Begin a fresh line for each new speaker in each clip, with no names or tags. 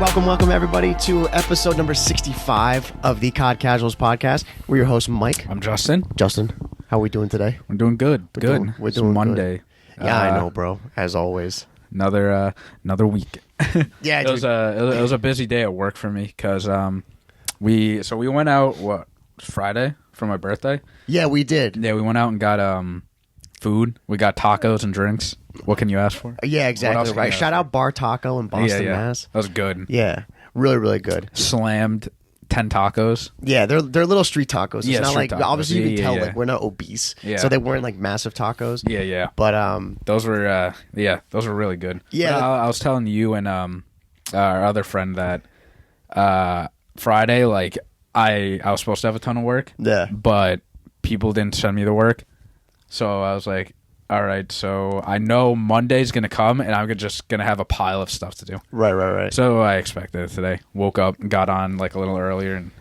Welcome everybody to episode number 65 of the COD Casuals podcast. We're your host, Mike.
I'm Justin.
Justin, how are we doing today?
We're doing good.
We're doing
Monday.
Good. Yeah, I know, bro. As always.
Another week.
Yeah,
it was a busy day at work for me because we went out Friday for my birthday.
Yeah, we did.
Yeah, we went out and got food. We got tacos and drinks. What can you ask for?
Yeah, exactly. Right. Shout out Bar Taco in Boston, Mass.
That was good.
Yeah, really, really good.
Slammed 10 tacos.
Yeah, they're little street tacos. It's not like tacos. Obviously you can tell like we're not obese, so they weren't like massive tacos.
Yeah.
But
those were really good.
Yeah,
but I was telling you and our other friend that Friday, like I was supposed to have a ton of work.
Yeah,
but people didn't send me the work, so I was like, all right, so I know Monday's going to come, and I'm just going to have a pile of stuff to do.
Right.
So I expected it today. Woke up, got on like a little earlier, and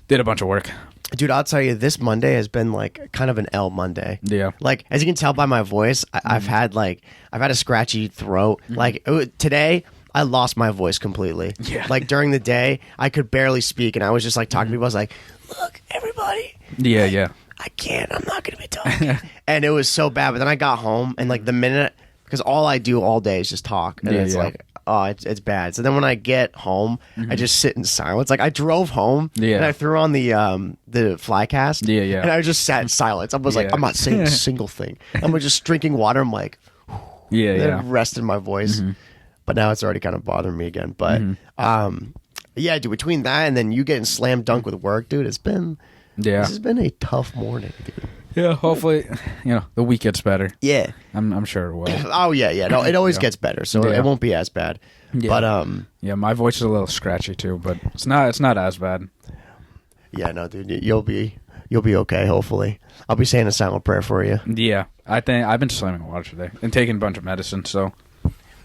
did a bunch of work.
Dude, I'll tell you, this Monday has been like kind of an L Monday.
Yeah.
Like, as you can tell by my voice, I've had a scratchy throat. Like, today, I lost my voice completely.
Yeah.
Like, during the day, I could barely speak, and I was just like talking to people. I was like, look, everybody.
Yeah.
I can't. I'm not going to be talking. And it was so bad. But then I got home, and like the minute, because all I do all day is just talk. And it's like, oh, it's bad. So then when I get home, I just sit in silence. Like I drove home, and I threw on the Flycast.
Yeah.
And I just sat in silence. I was like, I'm not saying a single thing. I'm just drinking water. I'm like, then rested my voice. But now it's already kind of bothering me again. But yeah, dude, between that and then you getting slam dunk with work, dude, this has been a tough morning, dude.
Yeah, hopefully, the week gets better.
Yeah.
I'm sure it will.
Oh, yeah. No, it always gets better, so it won't be as bad.
Yeah.
But,
yeah, my voice is a little scratchy, too, but it's not as bad.
Yeah, no, dude, you'll be okay, hopefully. I'll be saying a silent prayer for you.
Yeah, I think I've been slamming water today and taking a bunch of medicine, so...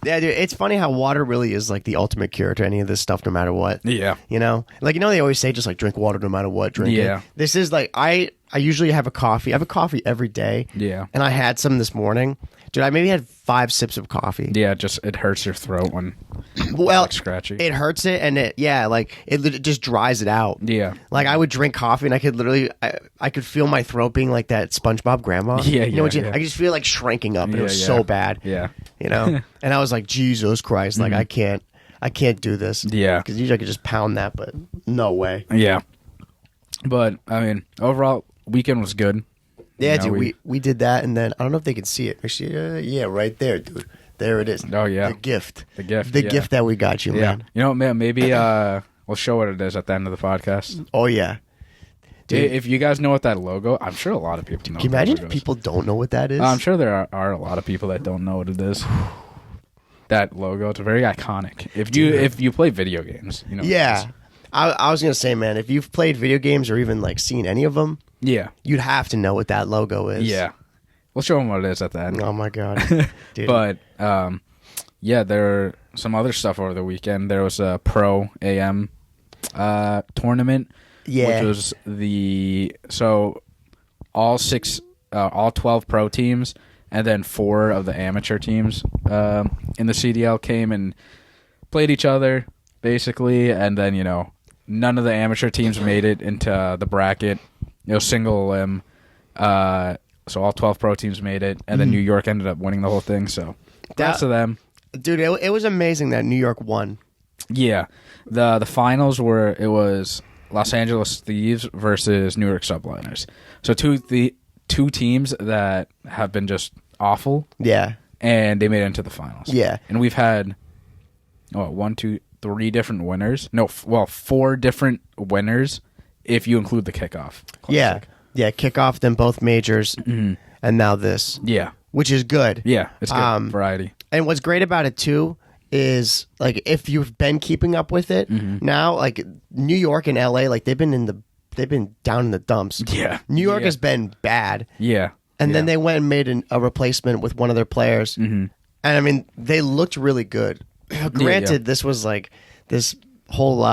Yeah, dude, it's funny how water really is like the ultimate cure to any of this stuff, no matter what.
Yeah.
They always say just like drink water no matter what, drink it. This is like, I usually have a coffee. I have a coffee every day.
Yeah.
And I had some this morning. Dude, I maybe had 5 sips of coffee.
Yeah, it hurts your throat when
well,
it's scratchy.
It hurts it, and it just dries it out.
Yeah.
Like I would drink coffee, and I could literally, I could feel my throat being like that SpongeBob grandma.
Yeah,
I just feel like shrinking up. It was so bad.
Yeah.
And I was like, Jesus Christ, like I can't do this.
Yeah.
Because usually I could just pound that, but no way.
Yeah. But I mean, overall, weekend was good.
Yeah, dude, we did that, and then I don't know if they can see it. Actually, yeah, right there, dude. There it is.
Oh yeah,
the gift.
The gift
that we got you, man.
Man, maybe we'll show what it is at the end of the podcast.
Oh yeah, dude.
If you guys know what that logo, I'm sure a lot of people know.
Can you imagine if people don't know what that is?
I'm sure there are a lot of people that don't know what it is. That logo, it's very iconic. If you play video games,
Yeah, I was gonna say, man, if you've played video games or even like seen any of them.
Yeah.
You'd have to know what that logo is.
Yeah. We'll show them what it is at the end.
Oh, my God. Dude.
But, there were some other stuff over the weekend. There was a Pro AM tournament.
Yeah.
Which was all 12 pro teams and then 4 of the amateur teams in the CDL came and played each other, basically. And then, none of the amateur teams made it into the bracket. Single limb. So all 12 pro teams made it, and then New York ended up winning the whole thing. So congrats to them,
dude. It was amazing that New York won.
Yeah, the finals was Los Angeles Thieves versus New York Subliners. So two teams that have been just awful.
Yeah,
and they made it into the finals.
Yeah,
and we've had 1, 2, 3 different winners. No, 4 different winners. If you include the kickoff. Classic.
Yeah, kickoff, then both majors, and now this.
Yeah.
Which is good.
Yeah, it's good. Variety.
And what's great about it, too, is, like, if you've been keeping up with it, now, like, New York and LA, like, they've been down in the dumps.
Yeah.
New York has been bad.
Yeah.
And then they went and made a replacement with one of their players. And, I mean, they looked really good. Granted, this was, like, this whole...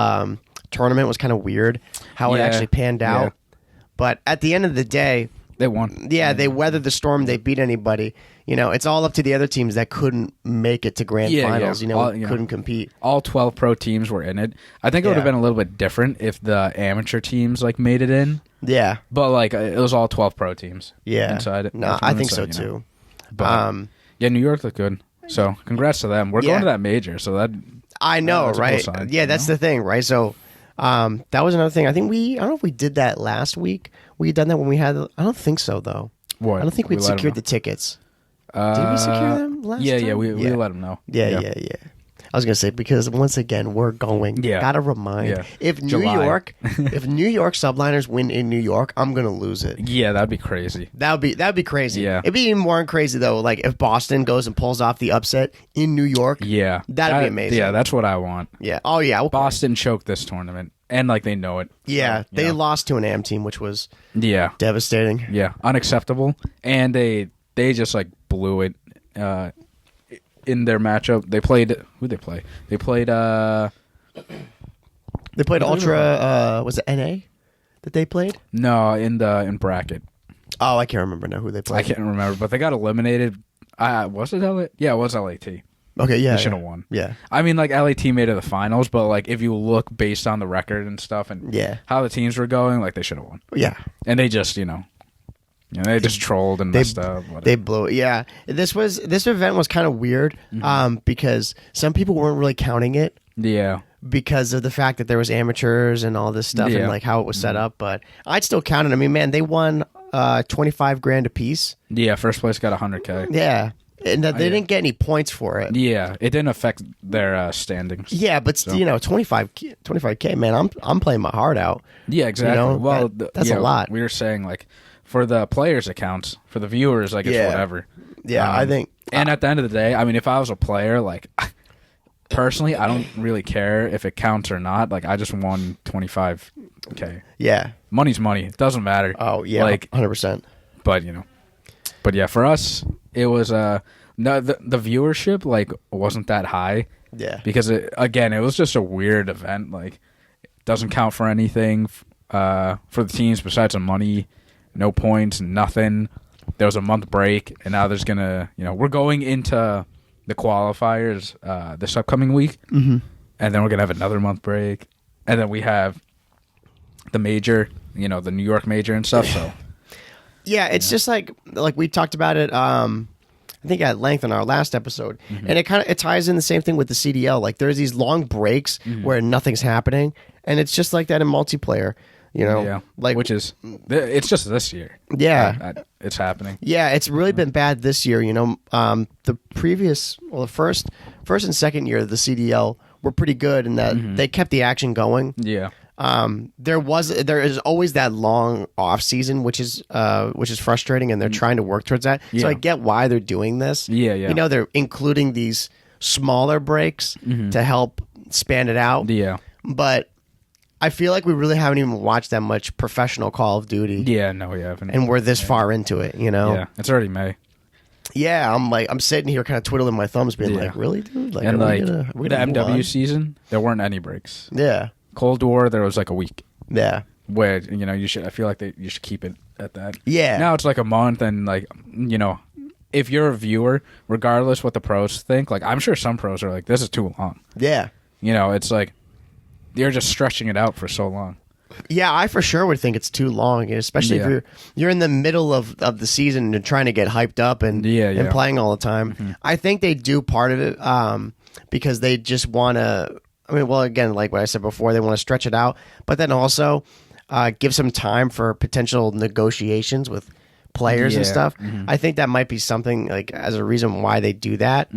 tournament was kind of weird how it actually panned out. Yeah. But at the end of the day,
they won.
Yeah, they weathered the storm. They beat anybody. it's all up to the other teams that couldn't make it to grand finals. Couldn't compete.
All 12 pro teams were in it. I think it would have been a little bit different if the amateur teams like made it in.
Yeah,
but like it was all 12 pro teams.
Yeah,
inside.
No, I think so too.
But New York looked good. So congrats to them. We're going to that major. So that
I know, right? Cool sign, that's the thing, right? So that was another thing. I think I don't know if we did that last week. We done that when we had. I don't think so though.
What?
I don't think we'd secured the tickets. Did we secure them last time?
Yeah, we let them know.
Yeah. I was gonna say because once again we're going. Yeah. Gotta remind if New York subliners win in New York, I'm gonna lose it.
Yeah, that'd be crazy.
That'd be crazy.
Yeah.
It'd be even more crazy though. Like if Boston goes and pulls off the upset in New York.
Yeah,
that'd be amazing.
Yeah, that's what I want.
Yeah. Oh yeah. Okay.
Boston choked this tournament, and like they know it.
Yeah, so, they lost to an AM team, which was devastating.
Yeah, unacceptable, and they just like blew it. In their matchup, they played. Who'd they play? They played. Ultra.
Was it NA that they played?
No, in bracket.
Oh, I can't remember now who they played.
I can't remember, but they got eliminated. Was it LA? Yeah, it was LAT.
Okay, yeah,
they should have won.
Yeah,
I mean, like LAT made it to the finals, but like if you look based on the record and stuff, and how the teams were going, like they should have won.
Yeah,
and they just they just trolled and messed up. Whatever.
They blew it. Yeah, this event was kind of weird because some people weren't really counting it.
Yeah,
because of the fact that there was amateurs and all this stuff and like how it was set up. But I'd still count it. I mean, man, they won $25,000 a piece.
Yeah, first place got $100K.
Yeah. And they didn't get any points for it.
Yeah, it didn't affect their standings.
Yeah, but 25K, man, I'm playing my heart out.
Yeah, exactly. Well,
that's a lot.
We were saying like for the players' accounts, for the viewers, like it's whatever.
Yeah, I think.
And at the end of the day, I mean, if I was a player, like personally, I don't really care if it counts or not. Like I just won $25K.
Yeah,
money's money. It doesn't matter.
Oh yeah, like 100%.
But yeah, for us, it was no the viewership like wasn't that high.
Yeah,
because it was just a weird event. Like it doesn't count for anything for the teams besides some money, no points, nothing. There was a month break, and now there's gonna we're going into the qualifiers this upcoming week, and then we're gonna have another month break, and then we have the major, the New York major and stuff. So.
Yeah, it's just like we talked about it. I think at length in our last episode, and it ties in the same thing with the CDL. Like there's these long breaks where nothing's happening, and it's just like that in multiplayer. Like
which is it's just this year.
Yeah,
it's happening.
Yeah, it's really been bad this year. The first and second year of the CDL were pretty good in that they kept the action going.
Yeah.
There is always that long off season, which is frustrating, and they're trying to work towards that. Yeah. So I get why they're doing this.
Yeah.
They're including these smaller breaks to help span it out.
Yeah.
But I feel like we really haven't even watched that much professional Call of Duty.
Yeah, no, we haven't.
And we're this far into it,
Yeah, it's already May.
Yeah, I'm sitting here kind of twiddling my thumbs, being like, really, dude? Like,
and like
the
MW season, there weren't any breaks.
Yeah.
Cold War, there was like a week.
Yeah.
Where, you should, I feel like you should keep it at that.
Yeah.
Now it's like a month, and like, if you're a viewer, regardless what the pros think, like, I'm sure some pros are like, this is too long.
Yeah.
It's like, you're just stretching it out for so long.
Yeah, I for sure would think it's too long, especially if you're in the middle of the season and trying to get hyped up and playing all the time. I think they do part of it because they just want to. I mean, well, again, like what I said before, they want to stretch it out, but then also give some time for potential negotiations with players and stuff. I think that might be something like as a reason why they do that.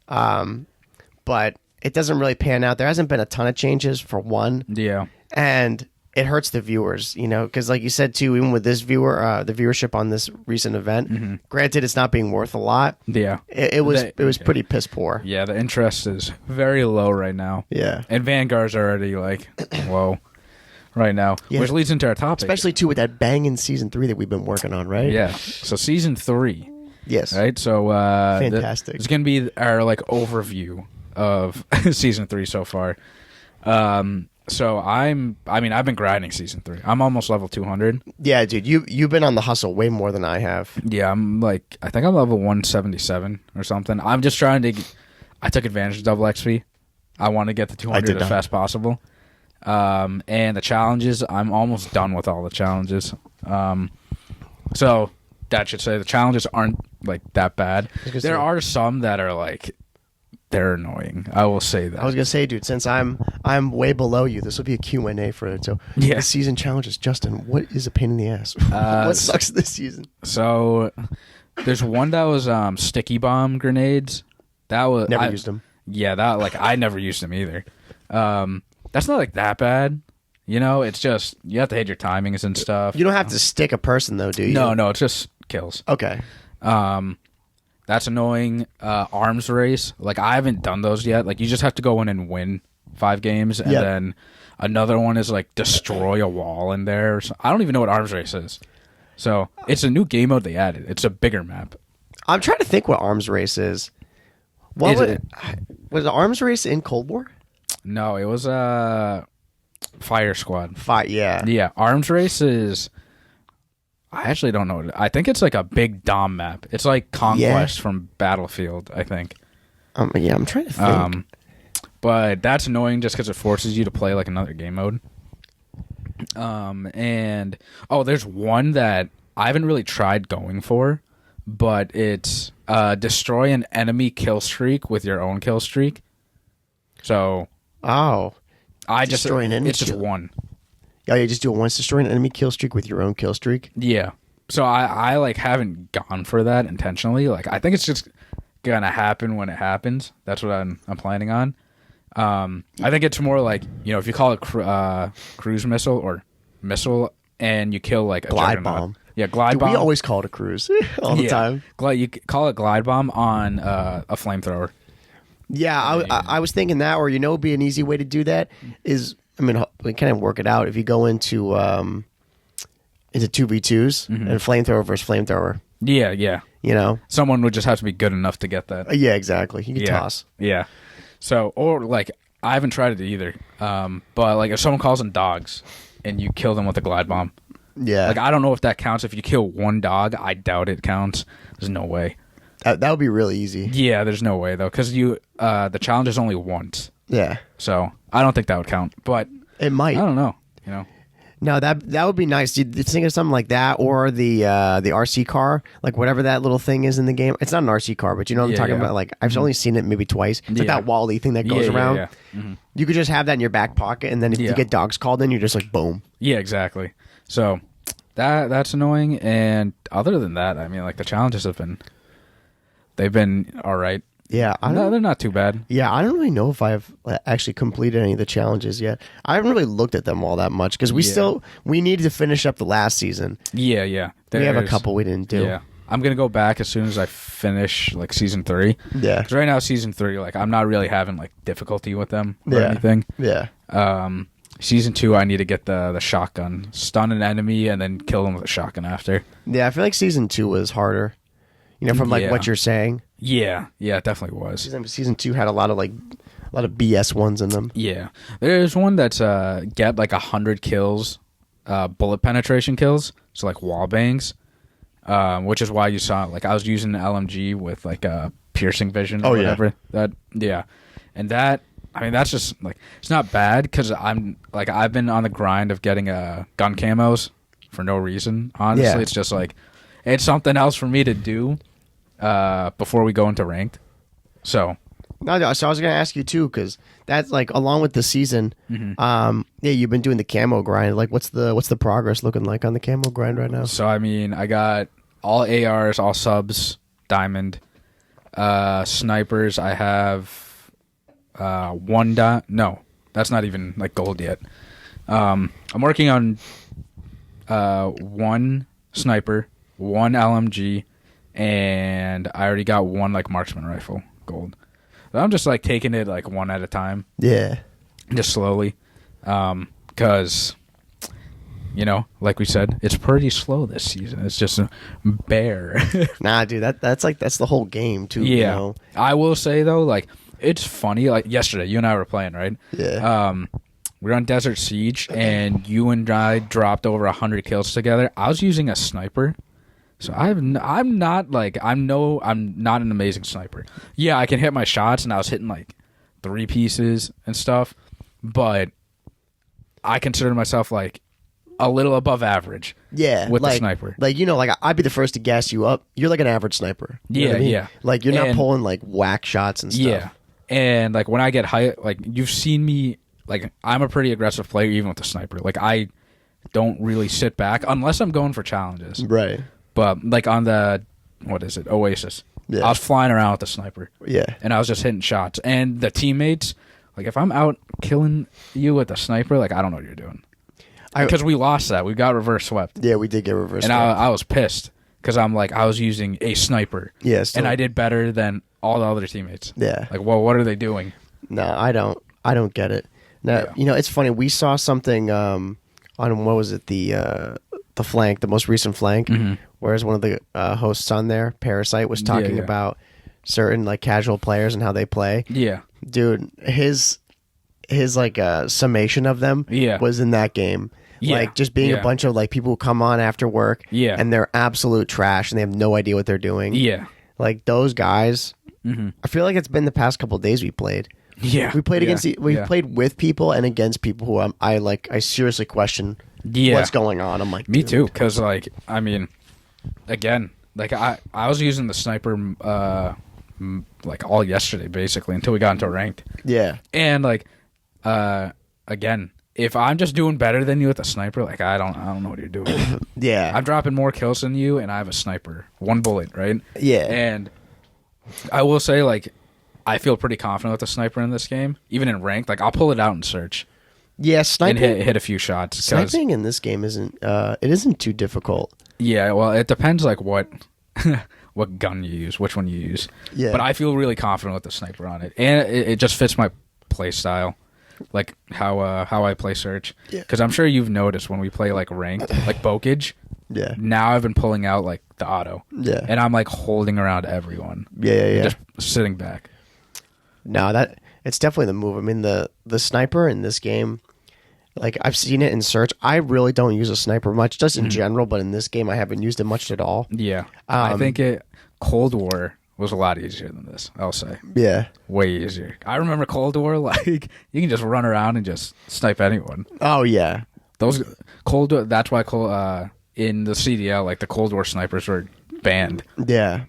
But it doesn't really pan out. There hasn't been a ton of changes for one.
Yeah,
and it hurts the viewers, because like you said too, even with this the viewership on this recent event, granted it's not being worth a lot.
Yeah,
it was pretty piss poor.
Yeah, the interest is very low right now.
Yeah,
and Vanguard's already like low right now, which leads into our topic,
especially too with that banging season 3 that we've been working on, right?
Yeah, so season 3,
yes,
right. So
fantastic.
It's gonna be our like overview of season 3 so far. So I've been grinding season 3. I'm almost level 200.
Yeah, dude, you've been on the hustle way more than I have.
Yeah, I think I'm level 177 or something. I'm just trying to. I took advantage of double XP. I want to get to 200 as fast as possible. And the challenges, I'm almost done with all the challenges. So that should say the challenges aren't like that bad. There are some that are like. They're annoying. I will say that.
I was gonna say, dude, since I'm way below you, this will be a Q&A for it. So, the season challenges, Justin. What is a pain in the ass? What sucks this season?
So, there's one that was sticky bomb grenades. That was
never used them.
Yeah, I never used them either. That's not like that bad. You know, it's just you have to hit your timings and stuff.
You don't have to stick a person though, do you?
No, it's just kills.
Okay.
That's annoying. Arms race. Like, I haven't done those yet. Like, you just have to go in and win 5 games. And then another one is, like, destroy a wall in there. I don't even know what arms race is. So, it's a new game mode they added. It's a bigger map.
I'm trying to think what arms race is. Was the arms race in Cold War?
No, it was Fire Squad.
Yeah.
Yeah, arms race is... I actually don't know. I think it's like a big Dom map. It's like Conquest from Battlefield, I think.
Yeah, I'm trying to think.
But that's annoying just because it forces you to play like another game mode. And there's one that I haven't really tried going for, but it's destroy an enemy kill streak with your own kill streak. So
destroy an enemy.
It's just one.
Oh, you just do it once, destroy an enemy kill streak with your own kill streak?
Yeah. So I like haven't gone for that intentionally. Like, I think it's just gonna happen when it happens. That's what I'm planning on. I think it's more like, you know, if you call it cruise missile or missile and you kill like a
glide bomb.
Yeah, glide bomb.
We always call it a cruise all the time.
You call it glide bomb on a flamethrower.
Yeah, I was thinking that, or it'd be an easy way to do that is... I mean, we kind of work it out. If you go into 2v2s and flamethrower versus flamethrower.
Yeah.
You know?
Someone would just have to be good enough to get that.
Yeah, exactly. You can toss.
Yeah. So, or like, I haven't tried it either. But like, if someone calls in dogs and you kill them with a glide bomb.
Yeah.
Like, I don't know if that counts. If you kill one dog, I doubt it counts. There's no way.
That would be really easy.
Yeah, there's no way, though. Because the challenge is only once.
Yeah.
So I don't think that would count, but
it might.
I don't know. You know.
No, that would be nice. You think of something like that, or the RC car, like whatever that little thing is in the game. It's not an RC car, but you know what I'm talking about. Like, I've only seen it maybe twice. It's like that Wall-E thing that goes around.
Yeah. Mm-hmm.
You could just have that in your back pocket, and then if you get dogs called in, you're just like boom.
Yeah, exactly. So that's annoying. And other than that, I mean, like, the challenges they've been all right.
Yeah,
they're not too bad.
Yeah, I don't really know if I've actually completed any of the challenges yet. I haven't really looked at them all that much because we needed to finish up the last season.
Yeah.
We have a couple we didn't do.
Yeah, I'm gonna go back as soon as I finish like season 3.
Yeah,
because right now season 3, like, I'm not really having like difficulty with them or anything.
Yeah.
Season 2, I need to get the shotgun, stun an enemy, and then kill them with a shotgun after.
Yeah, I feel like season 2 was harder. You know, from like what you're saying.
Yeah, it definitely was.
Season 2 had a lot of BS ones in them.
Yeah, there's one that's get like 100 kills, bullet penetration kills, so like wall bangs, which is why you saw like I was using an LMG with like a piercing vision or whatever. And that, I mean, that's just like, it's not bad because I've been on the grind of getting gun camos for no reason. Honestly, it's just like it's something else for me to do before we go into ranked. So
I was going to ask you too, because that's like along with the season. You've been doing the camo grind. Like, what's the progress looking like on the camo grind right now?
So I mean, I got all ARs, all subs, diamond, snipers. I have no, that's not even like gold yet. I'm working on one sniper, one LMG, and I already got one like marksman rifle gold. So I'm just like taking it like one at a time.
Yeah,
just slowly, because you know, like we said, it's pretty slow this season. It's just a bear.
Nah, dude, that's the whole game too.
Yeah,
you know?
I will say though, like, it's funny. Like yesterday, you and I were playing, right?
Yeah.
we were on Desert Siege, and you and I dropped over 100 kills together. I was using a sniper, so I'm not an amazing sniper. Yeah, I can hit my shots, and I was hitting like 3 pieces and stuff, but I consider myself like a little above average.
Yeah,
with the sniper.
Like, you know, like I'd be the first to gas you up. You're like an average sniper. You know what I mean?
Yeah.
Like you're not pulling like whack shots and stuff.
Yeah, and like when I get high, like you've seen me. Like, I'm a pretty aggressive player, even with the sniper. Like, I don't really sit back unless I'm going for challenges.
Right.
But, like, on the, what is it, Oasis,
yeah.
I was flying around with the sniper.
Yeah.
And I was just hitting shots. And the teammates, like, if I'm out killing you with a sniper, like, I don't know what you're doing. Because we lost that. We got reverse swept.
Yeah, we did get reverse
swept.
And
I was pissed. Because I'm like, I was using a sniper.
Yeah,
and I did better than all the other teammates.
Yeah.
Like, well, what are they doing?
No, I don't get it. Now, you know, it's funny. We saw something on, what was it, the flank, the most recent flank, whereas one of the hosts on there, Parasite, was talking about certain like casual players and how they play.
Yeah.
Dude, his like summation of them was in that game. Yeah. Like just being a bunch of like people who come on after work and they're absolute trash and they have no idea what they're doing.
Yeah.
Like those guys, I feel like it's been the past couple of days we played.
Yeah,
we played played with people and against people who I seriously question what's going on. I'm like,
me too, because like I mean, again, like I was using the sniper like all yesterday basically until we got into ranked.
Yeah,
and like again, if I'm just doing better than you with a sniper, like I don't know what you're doing.
Yeah,
I'm dropping more kills than you, and I have a sniper, 1 bullet, right?
Yeah,
and I will say like. I feel pretty confident with the sniper in this game, even in ranked. Like I'll pull it out and search.
Yeah, sniping
and hit a few shots.
Sniping in this game isn't too difficult.
Yeah, well, it depends like what what gun you use, which one you use. Yeah, but I feel really confident with the sniper on it, and it just fits my play style, like how I play search. Because I'm sure you've noticed when we play like ranked, like Bokage.
Yeah.
Now I've been pulling out like the auto.
Yeah.
And I'm like holding around everyone.
Yeah.
Just sitting back.
No, it's definitely the move. I mean, the sniper in this game, like I've seen it in search. I really don't use a sniper much, just in general. But in this game, I haven't used it much at all.
Yeah, I think Cold War was a lot easier than this. I'll say.
Yeah,
way easier. I remember Cold War. Like you can just run around and just snipe anyone.
Oh yeah,
those Cold War. That's why in the CDL, like the Cold War snipers were banned.
Yeah.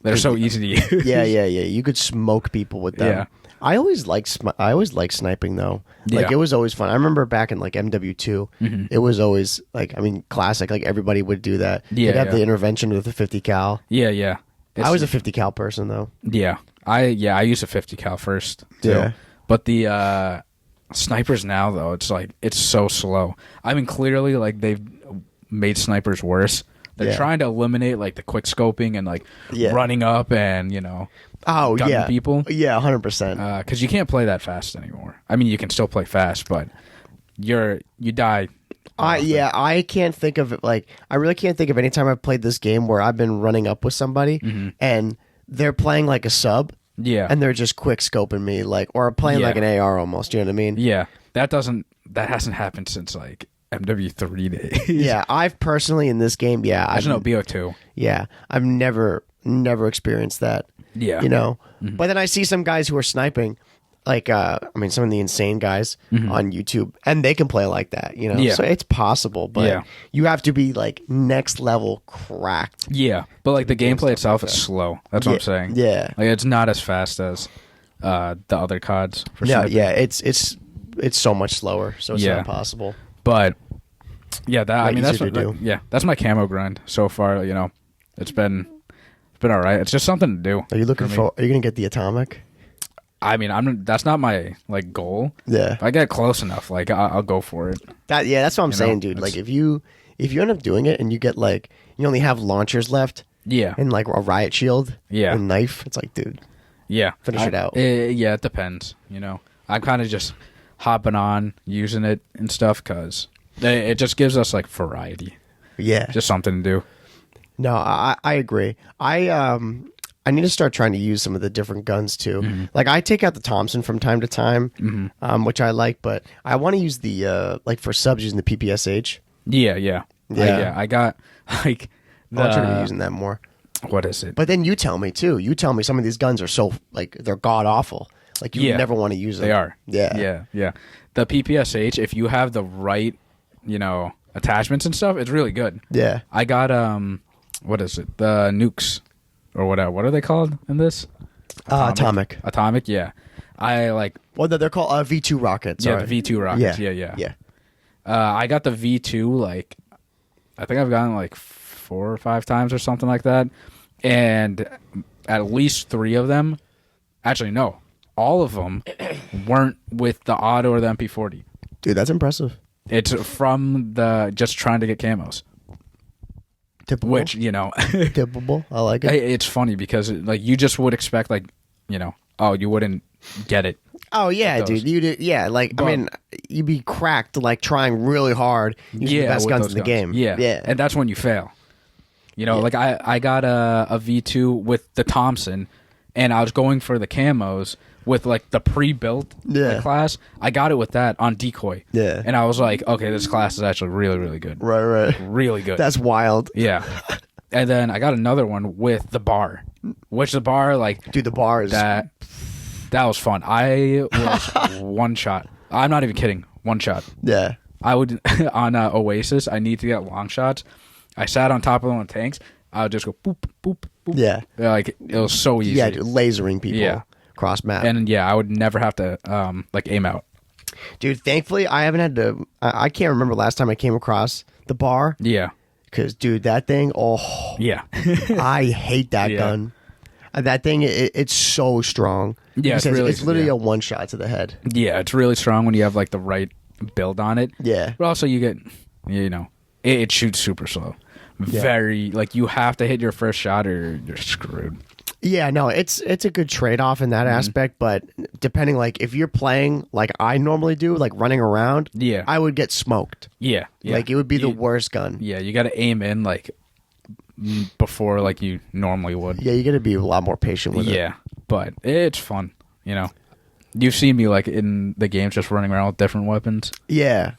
They're so easy to use.
Yeah. You could smoke people with them. Yeah. I always liked sniping though. Like it was always fun. I remember back in like MW2, it was always like classic. Like everybody would do that.
Yeah,
they'd have the intervention with the 50 cal.
Yeah.
I was a 50 cal person though.
Yeah, I used a 50 cal first too. Yeah. But the snipers now though, it's so slow. I mean, clearly like they've made snipers worse. They're trying to eliminate like the quick scoping and like running up and gunning people.
Yeah, 100%.
Because you can't play that fast anymore. I mean, you can still play fast, but you die.
I can't think of it. Like I really can't think of any time I've played this game where I've been running up with somebody and they're playing like a sub.
Yeah,
and they're just quick scoping me or playing like an AR almost. You know what I mean?
Yeah, that hasn't happened since like MW3 days.
Yeah, I've personally in this game,
there's no BO2.
Yeah, I've never experienced that.
Yeah,
but then I see some guys who are sniping, like some of the insane guys on YouTube, and they can play like that. So it's possible, but you have to be like next level cracked.
Yeah, but like the gameplay itself is slow. That's what I'm saying.
Yeah,
like it's not as fast as the other CODs.
It's so much slower, so it's not possible.
But that's my camo grind so far. It's been all right. It's just something to do.
Are you looking for? Are you gonna get the atomic?
I mean, that's not my like goal.
Yeah,
if I get close enough, like I'll go for it.
That's what I'm saying, dude. Like if you end up doing it and you get like you only have launchers left, and like a riot shield, and knife, it's like, dude, finish it out.
It depends. I'm kind of just hopping on using it and stuff because it just gives us like variety.
Yeah,
just something to do.
No, I agree. I I need to start trying to use some of the different guns too. Like I take out the Thompson from time to time, which I like, but I want to use the like for subs using the PPSH.
Yeah. I got like
I'm trying to be using that more.
What is it?
But then you tell me too. You tell me some of these guns are so like they're god awful. Like you never want to use them.
They are.
Yeah.
The PPSH, if you have the right, attachments and stuff, it's really good.
Yeah.
I got what is it? The nukes or whatever. What are they called in this?
Atomic.
Atomic, yeah. I like.
Well, they're called V2 rockets.
Yeah, the V2 rockets. Yeah. I got the V2 like I think I've gotten like 4 or 5 times or something like that, and at least 3 of them. Actually, no. All of them weren't with the auto or the MP40.
Dude, that's impressive.
It's from the just trying to get camos.
Typical.
Which,
Typical. I like it.
It's funny because like you just would expect like, you wouldn't get it.
Oh yeah, dude. You did. Yeah, like I mean, you'd be cracked like trying really hard using the best guns in the game.
Yeah, and that's when you fail. Like I got a V2 with the Thompson, and I was going for the camos with like the pre-built class. I got it with that on decoy.
Yeah.
And I was like, okay, this class is actually really, really good.
Right.
Really good.
That's wild.
Yeah. And then I got another one with the bar, which the bar, like...
Dude, the bar is...
That was fun. I was one shot. I'm not even kidding. One shot.
Yeah.
I would... On Oasis, I need to get long shots. I sat on top of one of the tanks. I would just go boop, boop, boop.
Yeah.
Like, it was so easy.
Yeah, dude, lasering people. Yeah. Cross map.
And I would never have to aim out.
Dude, thankfully I haven't had to I can't remember last time I came across the bar.
Yeah.
Cuz dude, that thing,
yeah.
I hate that gun. That thing it's so strong.
Yeah,
it's literally a one shot to the head.
Yeah, it's really strong when you have like the right build on it.
Yeah.
But also you get it shoots super slow. Very like you have to hit your first shot or you're screwed.
Yeah, no, it's a good trade-off in that aspect, but depending, like, if you're playing like I normally do, like running around, I would get smoked.
Yeah.
Like, it would be the worst gun.
Yeah, you got to aim in, like, before, like, you normally would.
Yeah, you got to be a lot more patient with it.
Yeah, but it's fun, You've seen me, like, in the games just running around with different weapons.
Yeah.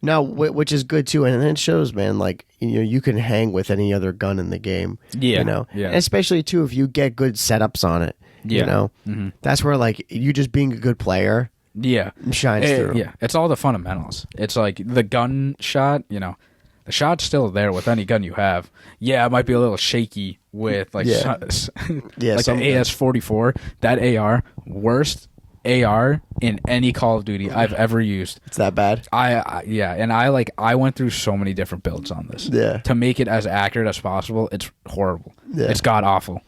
No, which is good, too, and it shows, man, like, you can hang with any other gun in the game.
Yeah.
Yeah. And especially, too, if you get good setups on it.
Yeah.
That's where, like, you just being a good player shines through.
Yeah, it's all the fundamentals. It's like the gun shot, the shot's still there with any gun you have. Yeah, it might be a little shaky with, like, like the AS-44, that AR, worst AR in any Call of Duty I've ever used.
It's that bad?
And I went through so many different builds on this.
Yeah.
To make it as accurate as possible, it's horrible.
Yeah.
It's god awful.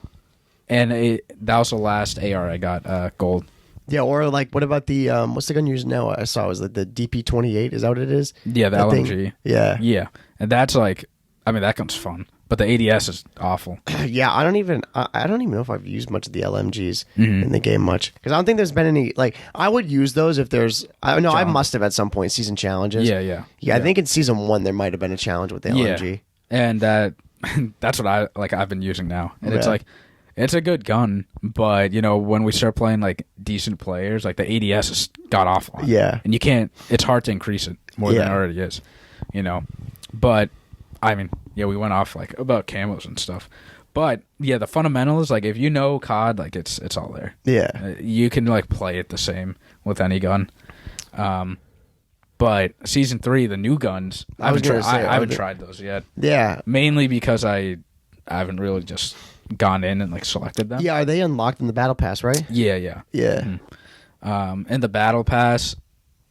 And that was the last AR I got, gold.
Yeah, or like, what about the what's the gun you're using now? I saw it was like the DP-28. Is that what it is?
Yeah, the LMG.
Thing? Yeah,
and that's like, I mean, that gun's fun. But the ADS is awful.
Yeah, I don't even know if I've used much of the LMGs in the game much, because I don't think there's been any, like, I would use those if there's, I must have at some point season challenges.
Yeah.
I think in season 1 there might have been a challenge with the LMG.
And that's what I've been using now, and it's like, it's a good gun, but when we start playing like decent players, like the ADS is god awful.
Yeah,
and you can't. It's hard to increase it more than it already is. But I mean, we went off like about camos and stuff, but the fundamentals, like if you know COD, like it's all there.
Yeah,
you can like play it the same with any gun. But season 3, the new guns, I haven't tried those yet.
Yeah,
mainly because I haven't really just gone in and like selected them.
Yeah, are they unlocked in the battle pass, right?
Yeah. In the battle pass,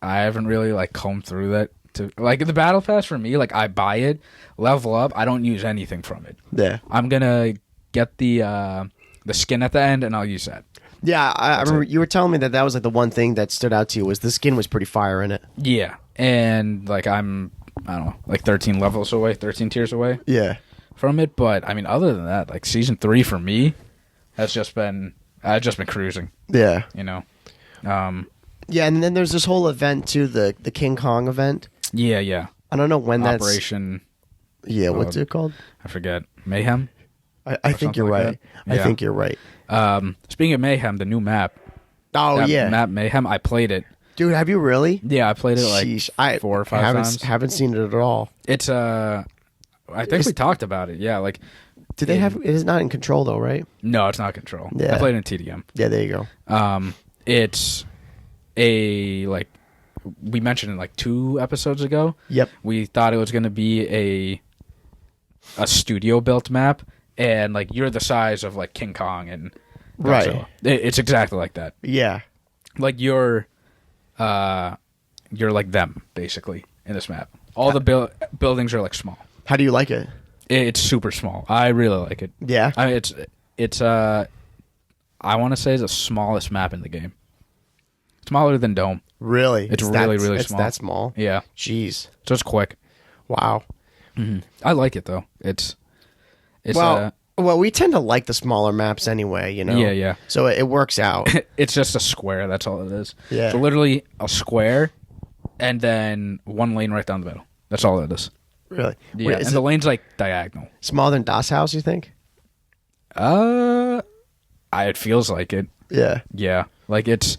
I haven't really like combed through that. Like the battle pass for me, like I buy it, level up, I don't use anything from it.
Yeah,
I'm gonna get the skin at the end, and I'll use that.
Yeah, I remember you were telling me that was like the one thing that stood out to you was the skin was pretty fire in it.
Yeah, and like I don't know, like 13 levels away, 13 tiers away.
Yeah.
From it, but I mean, other than that, like season 3 for me has just been cruising.
Yeah,
yeah,
and then there's this whole event too, the King Kong event.
Yeah.
I don't know when
Operation.
Yeah, what's it called?
I forget. Mayhem.
I think you're right. I think you're right.
Speaking of Mayhem, the new map.
Oh, yeah.
Map Mayhem, I played it.
Dude, have you really?
Yeah, I played it like 4 or 5 times.
Haven't seen it at all.
It's I think we talked about it. Yeah, like
do they have? It is not in Control though, right?
No, it's not Control.
Yeah.
I played it in TDM.
Yeah, there you
go. It's a like we mentioned it like 2 episodes ago.
Yep.
We thought it was going to be a studio built map, and like you're the size of like King Kong and Godzilla.
Right.
It's exactly like that.
Yeah.
Like you're like them basically in this map. All the buildings are like small.
How do you like it?
It's super small. I really like it.
Yeah.
I mean, it's I want to say it's the smallest map in the game. Smaller than Dome.
Really?
It's really small.
It's that small?
Yeah.
Jeez.
So it's quick.
Wow.
Mm-hmm. I like it though. It's
well, we tend to like the smaller maps anyway, you know?
Yeah.
So it works out.
It's just a square. That's all it is.
Yeah.
So literally a square and then one lane right down the middle. That's all it is.
Really?
Yeah.
Wait,
and the lane's like diagonal.
Smaller than Das House, you think?
It feels like it.
Yeah.
Yeah. Like it's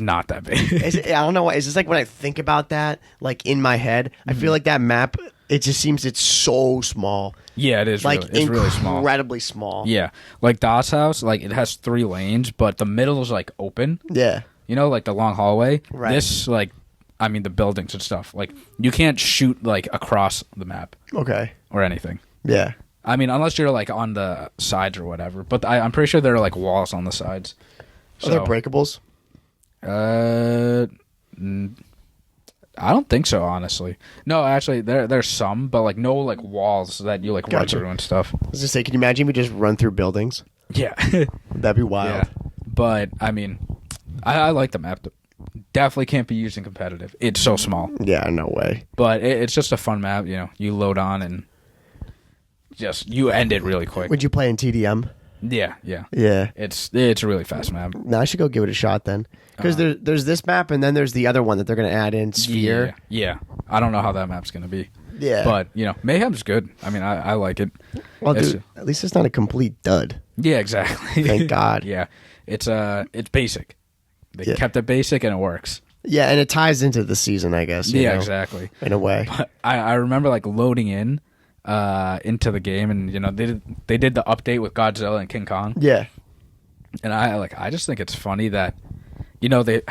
not that big.
I don't know why. It's just like when I think about that, like in my head, I feel like that map, it just seems it's so small.
Yeah, it is.
Like
it's really small.
Incredibly small.
Yeah. Like Das House, like it has 3 lanes, but the middle is like open.
Yeah.
You know, like the long hallway.
Right.
This, like, I mean, the buildings and stuff. Like, you can't shoot like across the map.
Okay.
Or anything.
Yeah.
I mean, unless you're like on the sides or whatever. But I'm pretty sure there are like walls on the sides.
Are there breakables?
I don't think so, honestly. No, actually, there's some, but like no like walls that you like run through and stuff.
I was just say, can you imagine we just run through buildings?
Yeah,
that'd be wild.
Yeah. But I mean, I like the map. Definitely can't be used in competitive. It's so small.
Yeah, no way.
But it's just a fun map. You know, you load on and just you end it really quick.
Would you play in TDM?
Yeah. It's a really fast map.
No, I should go give it a shot then. Because there's this map and then there's the other one that they're going to add in, Sphere.
Yeah. I don't know how that map's going to be.
Yeah.
But, you know, Mayhem's good. I mean, I like it.
Well, dude, at least it's not a complete dud.
Yeah, exactly.
Thank God.
Yeah. It's basic. They kept it basic and it works.
Yeah, and it ties into the season, I guess. You know,
exactly.
In a way.
But I remember, like, loading into the game and, you know, they did the update with Godzilla and King Kong.
Yeah.
And I just think it's funny that, you know, they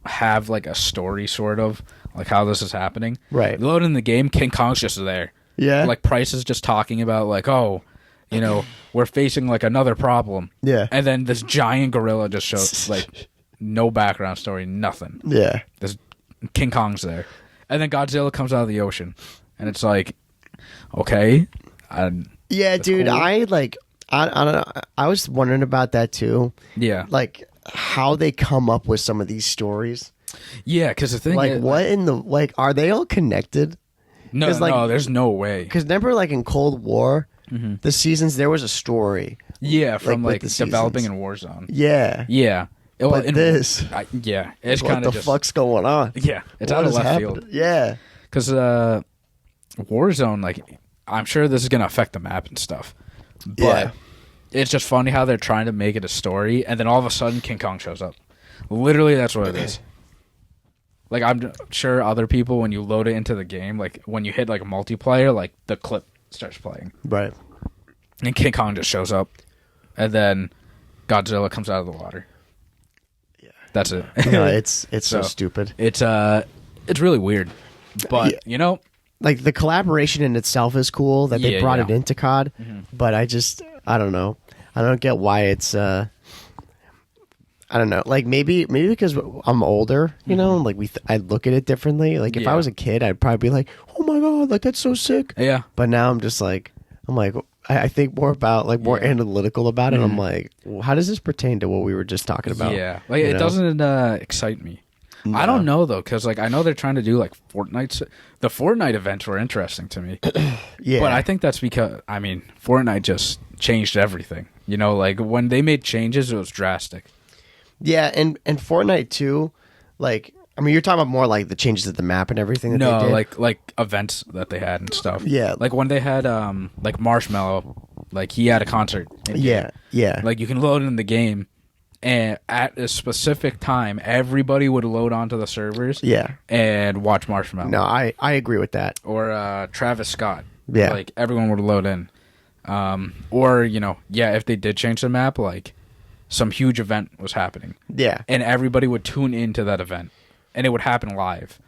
have like a story sort of like how this is happening.
Right.
You load in the game, King Kong's just there.
Yeah.
Like Price is just talking about like, oh, you know, we're facing like another problem.
Yeah.
And then this giant gorilla just shows like no background story, nothing.
Yeah.
This King Kong's there. And then Godzilla comes out of the ocean. And it's like, okay.
Yeah, dude, cool. I don't know. I was wondering about that too.
Yeah.
Like how they come up with some of these stories.
Yeah, because the thing
like
is,
what in the like are they all connected?
No, no, there's no way.
Because remember, like in Cold War, the seasons there was a story.
Yeah, from like developing in Warzone.
Yeah,
yeah.
Well, but it's
kind of
what the fuck's going on?
Yeah, it's out of left field.
Yeah,
because Warzone, like, I'm sure this is gonna affect the map and stuff, but it's just funny how they're trying to make it a story, and then all of a sudden King Kong shows up. Literally, that's what it is. Like, I'm sure other people, when you load it into the game, like when you hit like a multiplayer, like the clip starts playing,
right?
And King Kong just shows up, and then Godzilla comes out of the water. Yeah, that's it.
No, it's so stupid.
It's really weird, but you know,
like the collaboration in itself is cool that they brought it into COD, but I don't know. I don't get why it's I don't know. Like maybe because I'm older, you know, like I look at it differently. Like if I was a kid, I'd probably be like, "Oh my god, like that's so sick."
Yeah.
But now I'm like I think more about like more analytical about it. I'm like, well, how does this pertain to what we were just talking about?
Yeah. Like it doesn't excite me. No. I don't know though, because like I know they're trying to do like Fortnite. The Fortnite events were interesting to me.
Yeah,
but I think that's because Fortnite just changed everything. You know, like when they made changes, it was drastic.
Yeah, and Fortnite too. Like, I mean, you're talking about more like the changes of the map and everything. They did.
like events that they had and stuff.
Yeah,
like when they had like Marshmallow Like he had a concert.
Yeah.
Like you can load in the game, and at a specific time, everybody would load onto the servers.
Yeah.
And watch Marshmallow.
No, I agree with that.
Or Travis Scott.
Yeah.
Like everyone would load in. Or if they did change the map, like some huge event was happening.
Yeah.
And everybody would tune into that event, and it would happen live.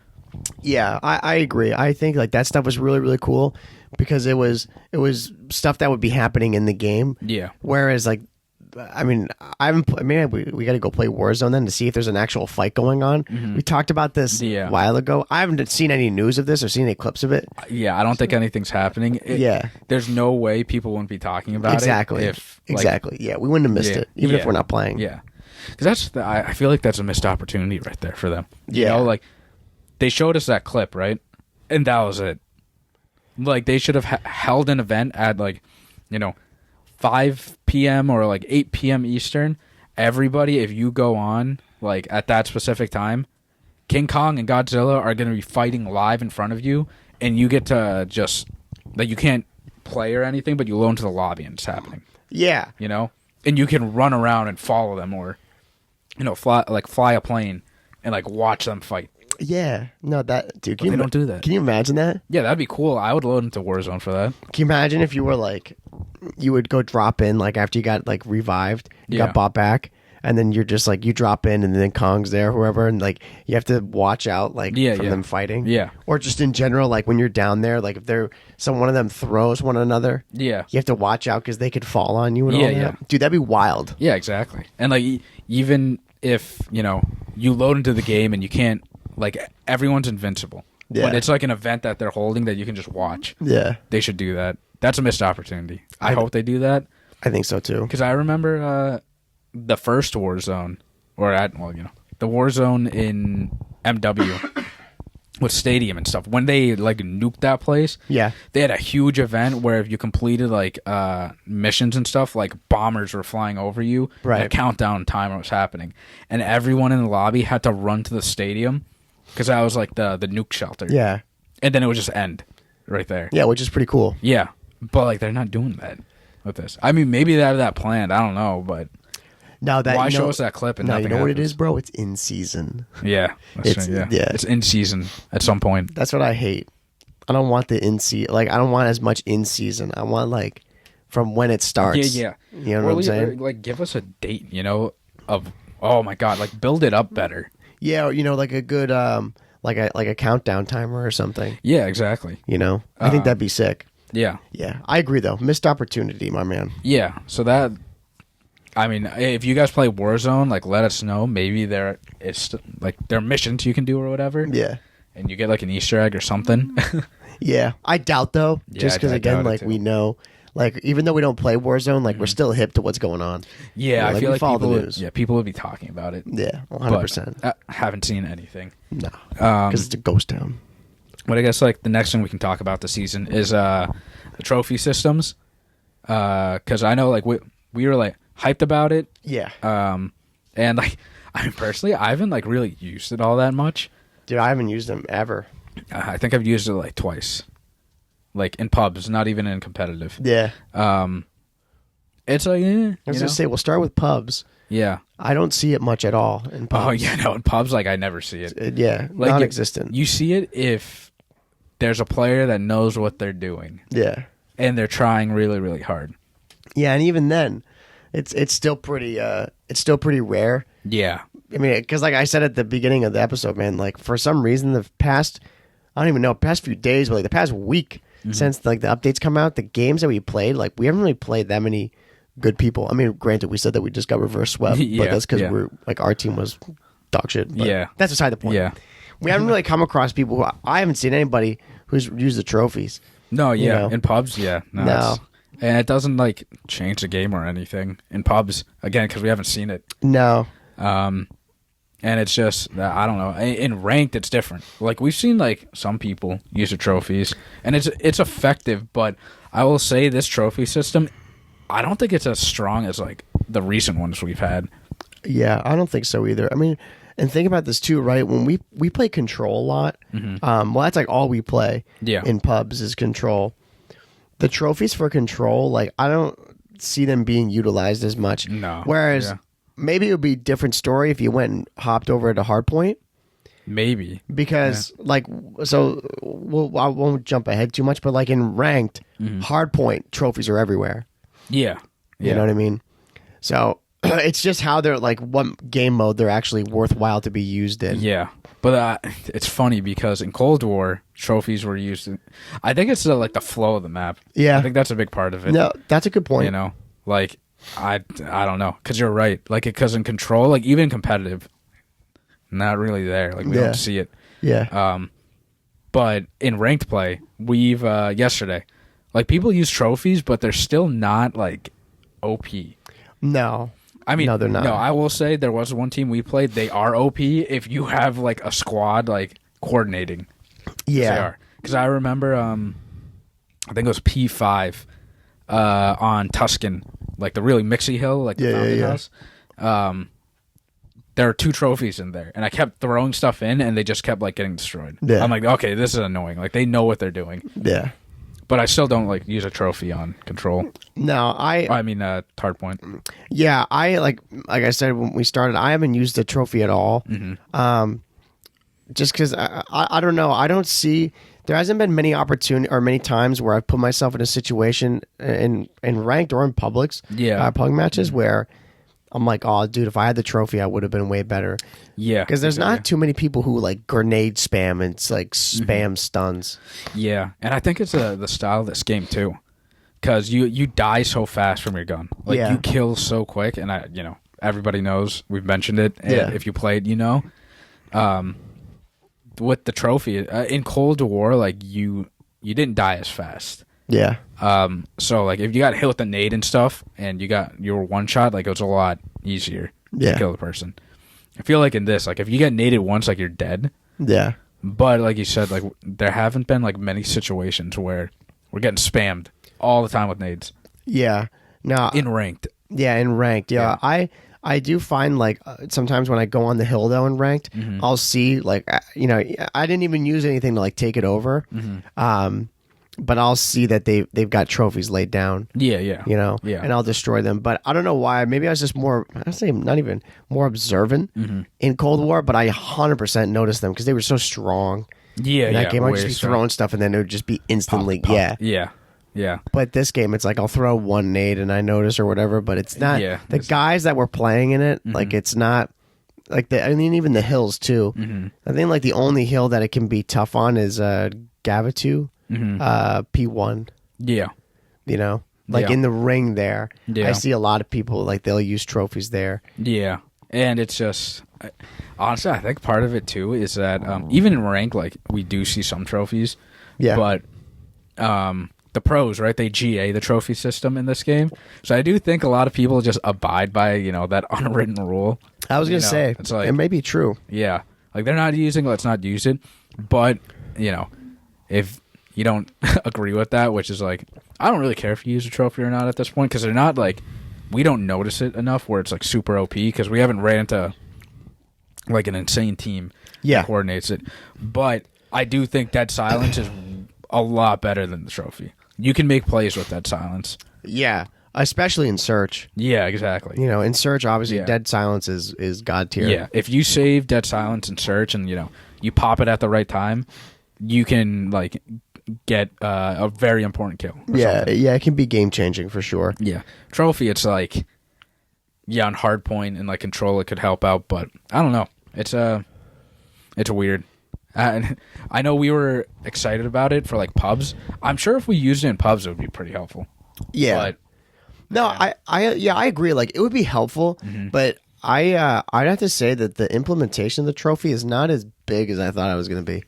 Yeah, I agree. I think like that stuff was really, really cool because it was stuff that would be happening in the game.
Yeah.
Whereas like, I mean, we got to go play Warzone then to see if there's an actual fight going on. We talked about this a while ago. I haven't seen any news of this or seen any clips of it.
Yeah, I don't think anything's happening. There's no way people wouldn't be talking about it.
Exactly. Yeah, we wouldn't have missed it, even if we're not playing.
Yeah. Because I feel like that's a missed opportunity right there for them. You know, like, they showed us that clip, right? And that was it. Like, they should have held an event at, like, 5 p.m. or, like, 8 p.m. Eastern. Everybody, if you go on, like, at that specific time, King Kong and Godzilla are going to be fighting live in front of you, and you get to just, like, you can't play or anything, but you go into the lobby and it's happening.
Yeah.
And you can run around and follow them or, fly a plane and, like, watch them fight.
Yeah, no, that dude.
They don't do that.
Can you imagine that?
Yeah, that'd be cool. I would load into Warzone for that.
Can you imagine if you were like, you would go drop in like after you got like revived, you got bought back, and then you're just like you drop in, and then Kong's there, whoever, and like you have to watch out like from them fighting.
Yeah,
or just in general, like when you're down there, like if one of them throws one another.
Yeah,
you have to watch out because they could fall on you and all that. Dude, that'd be wild.
Yeah, exactly. And like even if you load into the game and you can't. Like, everyone's invincible. Yeah. But it's like an event that they're holding that you can just watch. Yeah. They should do that. That's a missed opportunity. I hope they do that.
I think so, too.
Because I remember the first Warzone, the Warzone in MW with Stadium and stuff. When they, like, nuked that place, they had a huge event where if you completed, like, missions and stuff, like, bombers were flying over you. Right. And a countdown timer was happening. And everyone in the lobby had to run to the stadium. Because that was like the nuke shelter. Yeah. And then it would just end right there.
Yeah, which is pretty cool.
Yeah. But like they're not doing that with this. I mean, maybe they have that planned. I don't know, but why show us that clip and nothing
you know what it is, bro? It's in season.
Yeah. It's in season at some point.
That's what I hate. I don't want the in season. Like I don't want as much in season. I want like from when it starts.
Yeah.
You know what I'm saying?
Like give us a date, of oh my god, like build it up better.
Yeah, like a good like a countdown timer or something.
Yeah, exactly.
I think that'd be sick.
Yeah.
Yeah, I agree though. Missed opportunity, my man.
Yeah. So that I mean, if you guys play Warzone, like let us know. Maybe there are missions you can do or whatever. Yeah. And you get like an Easter egg or something.
Yeah. I doubt though. Just because again, like we know like, even though we don't play Warzone, like, we're still hip to what's going on.
Yeah, I feel like people would be talking about it.
Yeah, 100%.
But I haven't seen anything.
No, because it's a ghost town.
But I guess, like, the next thing we can talk about this season is the trophy systems. Because I know, like, we were, like, hyped about it. Yeah. And, like, I mean, personally, I haven't, like, really used it all that much.
Dude, I haven't used them ever.
I think I've used it, like, twice. Like in pubs, not even in competitive. Yeah. It's like, I
was gonna say, we'll start with pubs.
Yeah.
I don't see it much at all in pubs.
Oh yeah, no, in pubs, like I never see it.
Yeah, like, non-existent.
You see it if there's a player that knows what they're doing. Yeah. And they're trying really, really hard.
Yeah, and even then, it's still pretty rare.
Yeah.
I mean, because like I said at the beginning of the episode, man, like for some reason the past few days, but like the past week. Mm-hmm. Since like the updates come out, the games that we played, like we haven't really played that many good people. I mean, granted, we said that we just got reverse swept, but that's because we're like our team was dog shit. But that's beside the point. Yeah, we haven't really come across people who I haven't seen anybody who's used the trophies.
No, yeah, in pubs, no. And it doesn't like change the game or anything in pubs again because we haven't seen it.
No.
And it's just, I don't know. In ranked, it's different. Like, we've seen, like, some people use the trophies, and it's effective, but I will say this trophy system, I don't think it's as strong as, like, the recent ones we've had.
Yeah, I don't think so either. I mean, and think about this, too, right? When we play Control a lot, well, that's, like, all we play in pubs is Control. the trophies for Control, like I don't see them being utilized as much.
No.
Whereas maybe it would be a different story if you went and hopped over to Hardpoint.
Maybe.
Because I won't jump ahead too much, but like in ranked, Hardpoint trophies are everywhere.
Yeah.
You know what I mean? So it's just how they're like what game mode they're actually worthwhile to be used in.
Yeah. But it's funny because in Cold War, trophies were used. I think it's like the flow of the map.
Yeah.
I think that's a big part of it.
No, that's a good point.
You know, like I don't know, because you're right. Like because in Control, like even competitive, not really there. Like we don't see it.
Yeah.
But in ranked play, we've yesterday, like people use trophies, but they're still not like OP.
No.
I mean,
no, they're not.
No, I will say there was one team we played. They are OP if you have like a squad like coordinating.
Yeah,
because I remember, I think it was P5 on Tuscan, like the really mixy hill, like the fountain house. There are 2 trophies in there, and I kept throwing stuff in, and they just kept like getting destroyed. Yeah. I'm like, okay, this is annoying. Like they know what they're doing.
Yeah.
But I still don't like use a trophy on Control.
No,
I mean Hardpoint.
Yeah, I like I said when we started, I haven't used a trophy at all. Just because I don't know, I don't see there hasn't been many opportunity or many times where I've put myself in a situation in ranked or in public matches where I'm like, oh, dude, if I had the trophy, I would have been way better.
Yeah,
because there's not too many people who like grenade spam and it's like spam stuns.
Yeah, and I think it's the style of this game too, because you die so fast from your gun. Like you kill so quick, and everybody knows we've mentioned it. And if you played, with the trophy in Cold War, like you didn't die as fast.
Yeah.
So like if you got hit with a nade and stuff, and you were one shot, like it was a lot easier to kill the person. I feel like in this, like if you get naded once, like you're dead.
Yeah.
But like you said, like there haven't been like many situations where we're getting spammed all the time with nades.
Yeah. No.
In ranked.
Yeah, in ranked. Yeah. I do find like sometimes when I go on the hill though in ranked, I'll see like I didn't even use anything to like take it over. But I'll see that they've got trophies laid down.
Yeah.
And I'll destroy them. But I don't know why. Maybe I was just not even more observant in Cold War, but I 100% noticed them because they were so strong.
Yeah,
in that game, I'd just be throwing stuff and then it would just be instantly,
pop. Yeah.
But this game, it's like I'll throw one nade and I notice or whatever, but it's not. Yeah, the guys that were playing in it, like it's not. Like even the hills too. I think like the only hill that it can be tough on is Gavitu. P1.
Yeah.
In the ring there. Yeah. I see a lot of people like they'll use trophies there.
Yeah. And it's just honestly, I think part of it too is that even in rank, like we do see some trophies. Yeah. But the pros, right? They GA the trophy system in this game. So I do think a lot of people just abide by, that unwritten rule.
I was gonna say it's like, it may be true.
Yeah. Like they're not using, let's not use it. But, if you don't agree with that, which is like, I don't really care if you use a trophy or not at this point, because they're not like, we don't notice it enough where it's like super OP, because we haven't ran into like an insane team that coordinates it. But I do think Dead Silence is a lot better than the trophy. You can make plays with Dead Silence.
Yeah, especially in Search.
Yeah, exactly.
In Search, obviously, Dead Silence is God tier.
Yeah, if you save Dead Silence in Search and, you pop it at the right time, you can like get a very important kill.
It can be game changing for sure.
Yeah, trophy, it's like on Hardpoint and like Control, it could help out, but I don't know. It's weird. I know we were excited about it for like pubs. I'm sure if we used it in pubs, it would be pretty helpful.
Yeah. But, no, I agree. Like it would be helpful, but I'd have to say that the implementation of the trophy is not as big as I thought it was going to be.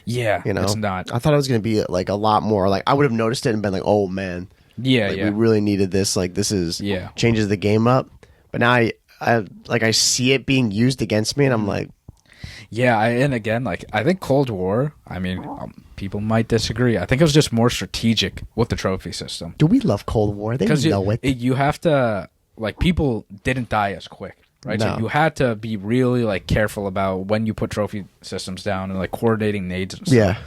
Yeah, it's not.
I thought it was going to be like a lot more. Like I would have noticed it and been like, "Oh man, we really needed this. Like this is changes the game up." But now I see it being used against me, and I'm like,
and again, like I think Cold War. I mean, people might disagree. I think it was just more strategic with the trophy system.
Do we love Cold War? They know it.
You have to like people didn't die as quick. Right, no. So you had to be really like careful about when you put trophy systems down and like coordinating nades and stuff. Yeah.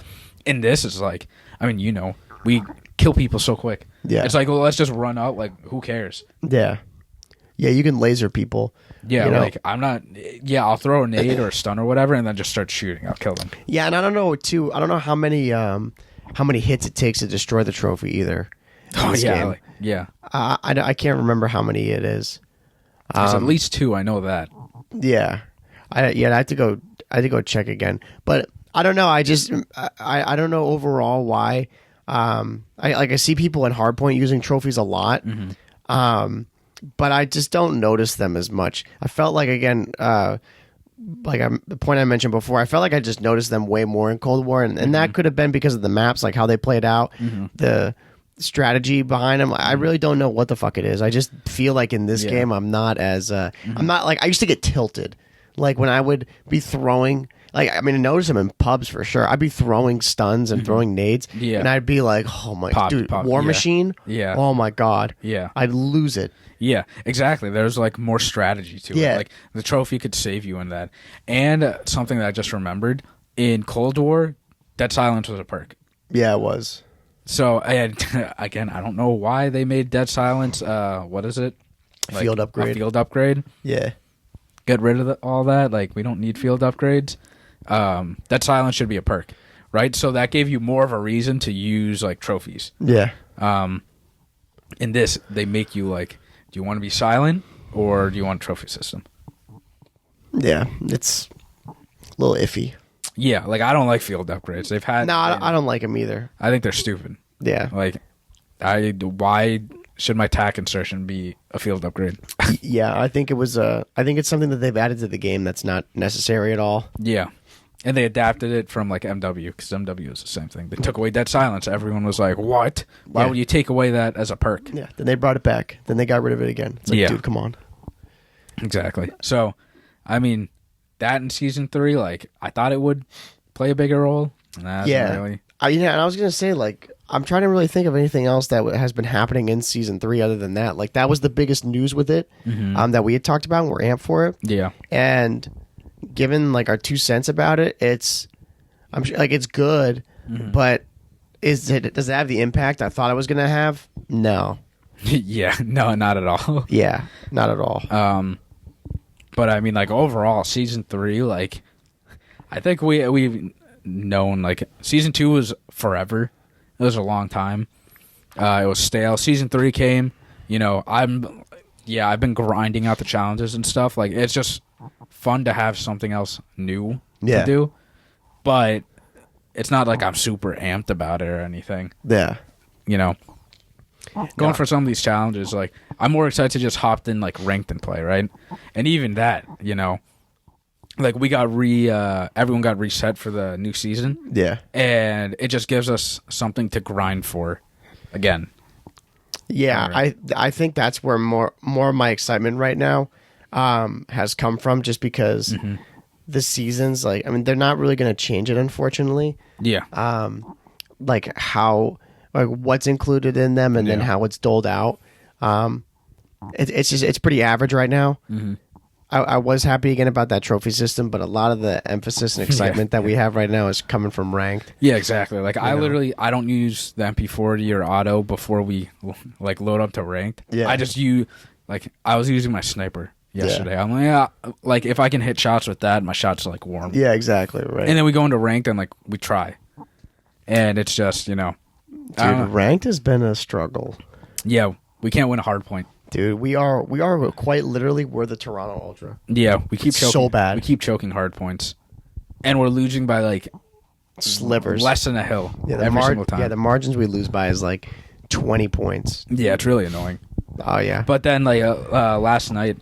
In this, it's like, I mean, we kill people so quick.
Yeah.
It's like, well, let's just run out. Like, who cares?
Yeah. Yeah, you can laser people.
Yeah,
you know?
like, I'm not... Yeah, I'll throw a nade or a stun or whatever, and then just start shooting. I'll kill them.
Yeah, and I don't know, too. I don't know how many hits it takes to destroy the trophy either.
Oh, yeah. Like, yeah.
I can't remember how many it is.
There's at least 2. I know that.
Yeah. I have to go check again. But I don't know. I don't know overall why. I see people in Hardpoint using trophies a lot. Mm-hmm. But I just don't notice them as much. I felt like, again, the point I mentioned before, I felt like I just noticed them way more in Cold War, and that could have been because of the maps, like how they played out, the strategy behind them. I really don't know what the fuck it is. I just feel like in this game, I'm not as I'm not like I used to get tilted, like when I would be throwing. Like, I mean, I notice them in pubs for sure. I'd be throwing stuns and throwing nades, and I'd be like, "Oh my dude, War Machine, oh my god, I'd lose it."
Yeah, exactly. There's like more strategy to it. Like the trophy could save you in that. And something that I just remembered, in Cold War, Dead Silence was a perk.
Yeah, it was.
So again, I don't know why they made Dead Silence. What is it? Like,
field upgrade.
A field upgrade.
Yeah.
Get rid of all that. Like, we don't need field upgrades. Dead Silence should be a perk, right? So that gave you more of a reason to use like trophies.
Yeah.
In this, they make you like, do you want to be silent or do you want a trophy system?
Yeah, it's a little iffy.
Yeah, like I don't like field upgrades. They've had
I don't like them either.
I think they're stupid.
Yeah,
like why should my tack insertion be a field upgrade?
Yeah, I think it's something that they've added to the game that's not necessary at all.
Yeah. And they adapted it from like MW, because MW is the same thing. They took away Dead Silence. Everyone was like, "What? Why would you take away that as a perk?"
Yeah. Then they brought it back. Then they got rid of it again. It's like, dude, come on.
Exactly. So, I mean, that in Season 3, like, I thought it would play a bigger role. Really.
And I was gonna say, like, I'm trying to really think of anything else that has been happening in Season 3 other than that. Like, that was the biggest news with it, that we had talked about, and we're amped for it.
Yeah.
And given like our 2 cents about it, I'm sure, like, it's good, but does it have the impact I thought it was gonna have? No.
Yeah, no, not at all.
Yeah, not at all.
But I mean, like, overall, Season 3, like, I think we've known, like, Season 2 was forever. It was a long time. It was stale. Season 3 came. You know, I've been grinding out the challenges and stuff. Like, it's just fun to have something else new to do. But it's not like I'm super amped about it or anything.
Yeah.
You know? Going for some of these challenges, like, I'm more excited to just hop in, like, ranked and play, right? And even that, you know, like, we got everyone got reset for the new season.
Yeah.
And it just gives us something to grind for again.
Yeah, right. I think that's where more of my excitement right now has come from, just because the seasons, like, I mean, they're not really going to change it, unfortunately.
Yeah.
Like what's included in them, and then how it's doled out. It's pretty average right now. I was happy again about that trophy system, but a lot of the emphasis and excitement that we have right now is coming from ranked.
Yeah, exactly. Like, I don't use the MP40 or auto before we like load up to ranked. Yeah. I just I was using my sniper yesterday. Yeah. I'm like, if I can hit shots with that, my shots are like warm.
Yeah, exactly. Right.
And then we go into ranked and like we try, and it's just, you know,
dude, ranked has been a struggle.
Yeah, we can't win a hard point.
Dude, we are quite literally, we're the Toronto Ultra.
Yeah, we keep choking.
So bad.
We keep choking hard points, and we're losing by like
slivers,
less than a hill.
Yeah,
every single time.
Yeah, the margins we lose by is like 20 points.
Yeah, it's really annoying.
Oh yeah.
But then like last night,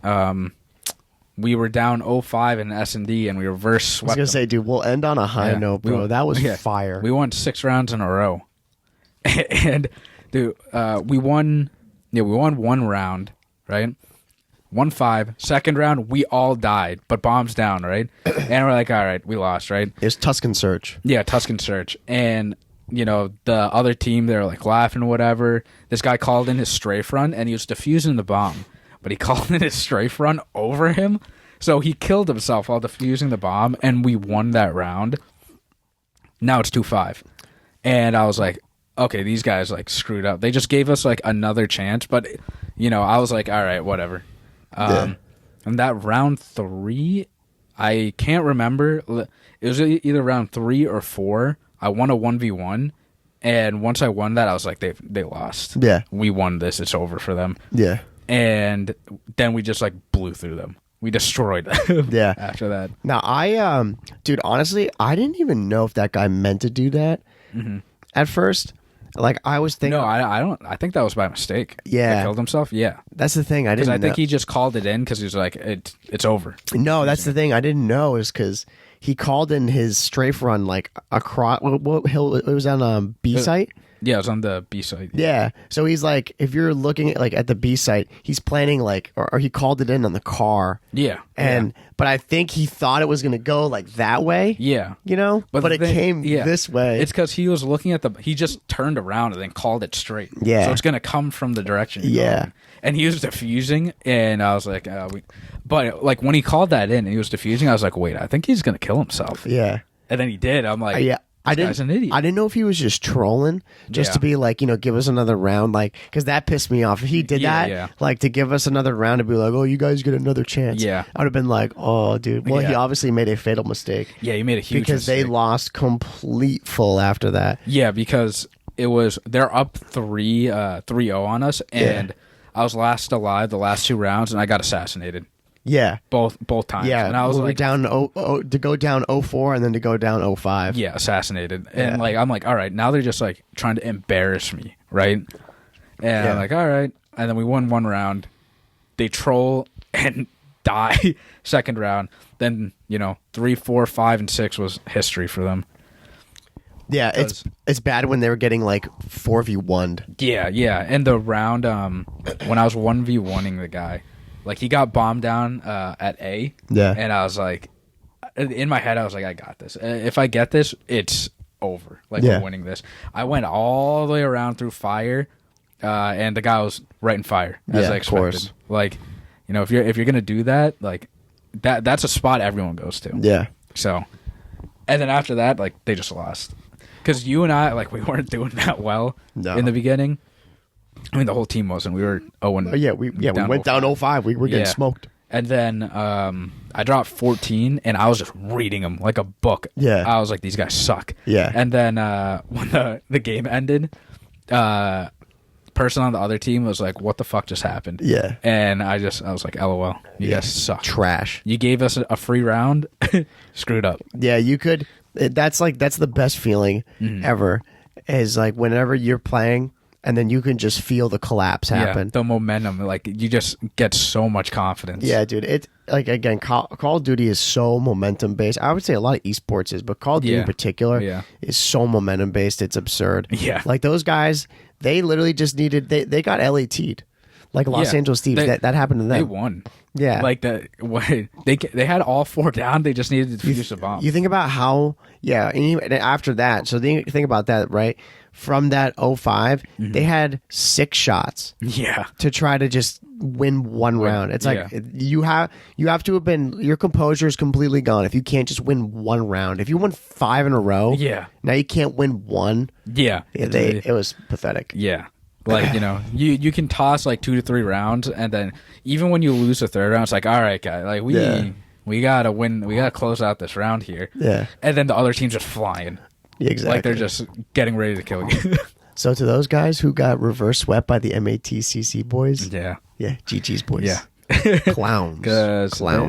we were down 0-5 in S&D, and we reverse swept.
I was gonna say, dude, we'll end on a high note, bro. That was fire.
We won 6 rounds in a row, and dude, we won. Yeah, we won 1 round, right? 1-5. Second round, we all died, but bombs down, right? And we're like, all right, we lost, right?
It was Tuscan Search.
Yeah, Tuscan Search. And, you know, the other team, they were like laughing or whatever. This guy called in his strafe run, and he was defusing the bomb. But he called in his strafe run over him. So he killed himself while defusing the bomb, and we won that round. Now it's 2-5. And I was like, okay, these guys like screwed up. They just gave us like another chance, but I was like, all right, whatever. And that round 3, I can't remember. It was either round 3 or 4. I won a 1v1, and once I won that, I was like, they lost.
Yeah,
we won this. It's over for them.
Yeah,
and then we just like blew through them. We destroyed them.
Yeah.
After that.
Now dude, honestly, I didn't even know if that guy meant to do that at first. Like I was thinking.
No, I don't. I think that was by mistake.
Yeah,
he killed himself. Yeah,
that's the thing. I
think he just called it in because he was like, it's over.
No, that's the thing. I didn't know is because he called in his strafe run like across. What hill? It was on B site.
Yeah, it was on the B site.
Yeah, so he's like, if you're looking at the B site, he's planning like, or he called it in on the car.
Yeah,
but I think he thought it was gonna go like that way.
Yeah,
but it came this way.
It's because he was looking at he just turned around and then called it straight.
Yeah,
so it's gonna come from the direction. And he was diffusing, and I was like, but like when he called that in and he was diffusing, I was like, wait, I think he's gonna kill himself.
Yeah,
and then he did. I'm like,
yeah. I didn't know if he was just trolling, just to be like, give us another round, like, because that pissed me off. If he did that, like, to give us another round, to be like, oh, you guys get another chance.
Yeah,
I would have been like, oh, dude. Well, he obviously made a fatal mistake.
Yeah, he made a huge
because
mistake.
They lost complete full after that.
Yeah, because they're up 3-0 on us, and I was last alive the last 2 rounds, and I got assassinated.
Yeah,
both times.
Yeah,
and I was
like down to go down 0-4 and then to go down 0-5.
Yeah, assassinated. And like I'm like, all right, now they're just like trying to embarrass me, right? And I'm like, all right. And then we won 1 round. They troll and die second round. Then 3, 4, 5, and 6 was history for them.
Yeah, it's bad when they were getting like 4v1'd.
Yeah. And the round when I was 1v1ing the guy. Like, he got bombed down at A. Yeah. And I was like, in my head, I was like, I got this. If I get this, it's over. Like, we're winning this. I went all the way around through fire, and the guy was right in fire, as I expected. Of course. Like, if you're going to do that, like, that's a spot everyone goes to. Yeah. So, and then after that, like, they just lost. Because you and I, like, we weren't doing that well in the beginning. I mean, the whole team wasn't. We were 0-.
We went down 0-5. We were getting smoked.
And then I dropped 14, and I was just reading them like a book.
Yeah.
I was like, these guys suck.
Yeah.
And then when the game ended, person on the other team was like, what the fuck just happened?
Yeah.
And I was like, LOL, you guys suck.
Trash.
You gave us a free round, screwed up.
Yeah, you could. That's the best feeling ever, is like whenever you're playing, and then you can just feel the collapse happen.
Yeah, the momentum, like you just get so much confidence.
Yeah, dude. It like again, Call of Duty is so momentum based. I would say a lot of esports is, but Call of Duty in particular is so momentum based. It's absurd.
Yeah,
like those guys, they literally just needed. They got LAT'd, like Los Angeles Thieves. That happened to them.
They won.
Yeah,
like they had all 4 down. They just needed to defuse the bomb.
You think about how and after that. So think about that, right? From that 0-5, they had 6 shots.
Yeah,
to try to just win 1 round. It's like you have to have been, your composure is completely gone if you can't just win 1 round. If you won 5 in a row, now you can't win 1. It was pathetic.
Yeah. Like, you can toss like 2 to 3 rounds, and then even when you lose the 3rd round, it's like, all right, guys, like we gotta win, we gotta close out this round here.
Yeah.
And then the other team's just flying.
Yeah, exactly.
Like they're just getting ready to kill you.
So to those guys who got reverse swept by the MATCC boys, GG's boys, clowns,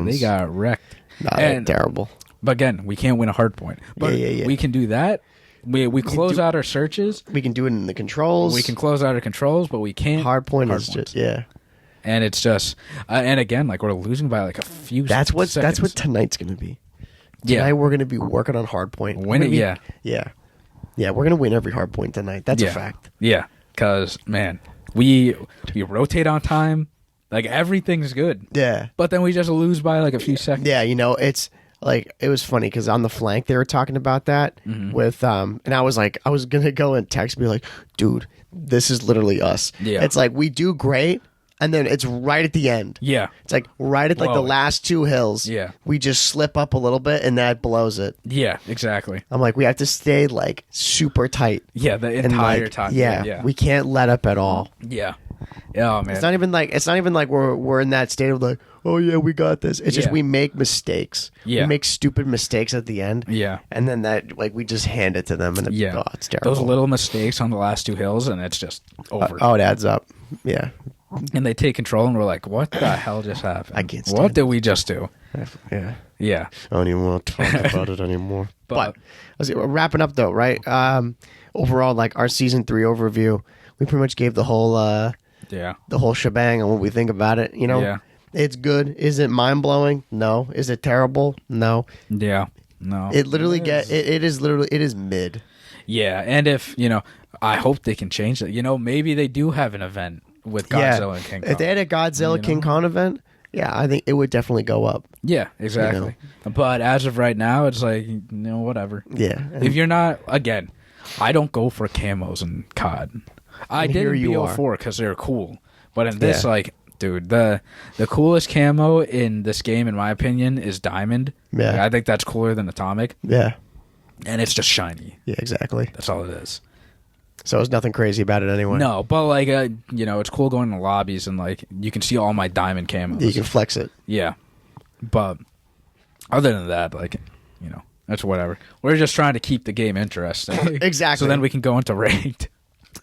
they got wrecked.
They're terrible.
But again, we can't win a hard point. But we can do that. We close out our searches.
We can do it in the controls.
We can close out our controls, but we can't.
Hard point is just
and it's just and again, like we're losing by like a few.
That's what
seconds.
Tonight's gonna be. Tonight we're gonna be working on hard point.
Win it, yeah.
We're gonna win every hard point tonight. That's a fact.
Yeah, because man, we rotate on time. Like everything's good.
Yeah,
but then we just lose by like a few seconds.
Yeah, it's. Like, it was funny because on the flank they were talking about that with and I was like, I was gonna go and text and be like, dude, this is literally us. Yeah, it's like we do great and then it's right at the end.
Yeah.
It's like right at like the last 2 hills.
Yeah.
We just slip up a little bit and that blows it.
Yeah, exactly.
I'm like, we have to stay like super tight.
Yeah, the entire time.
Yeah, we can't let up at all.
Yeah. Oh man.
It's not even like we're in that state of like, oh yeah, we got this. It's just we make mistakes.
Yeah.
We make stupid mistakes at the end.
Yeah.
And then that like we just hand it to them and it's terrible.
Those little mistakes on the last 2 hills and it's just over.
It adds up. Yeah.
And they take control and we're like, what the hell just happened?
I can't stand
What did we just do?
Yeah.
Yeah.
I don't even want to talk about it anymore. But we're wrapping up though, right? Overall, like our season 3 overview, we pretty much gave the whole shebang on what we think about it. You know, it's good. Is it mind blowing? No. Is it terrible? No.
Yeah. No.
It literally it is mid.
Yeah, and if I hope they can change it. Maybe they do have an event with Godzilla and King Kong.
If they had a Godzilla King Kong event, I think it would definitely go up.
Yeah, exactly. But as of right now, it's like whatever.
Yeah.
If you're not, again, I don't go for camos in COD. I did in BO4 because they're cool, but in this, like, dude, the coolest camo in this game, in my opinion, is Diamond. Yeah, like, I think that's cooler than Atomic.
Yeah,
and it's just shiny.
Yeah, exactly.
That's all it is.
So there's nothing crazy about it anyway.
No, but like, it's cool going to lobbies and like you can see all my Diamond camos.
You can flex it.
Yeah, but other than that, like, that's whatever. We're just trying to keep the game interesting.
Exactly.
So then we can go into ranked.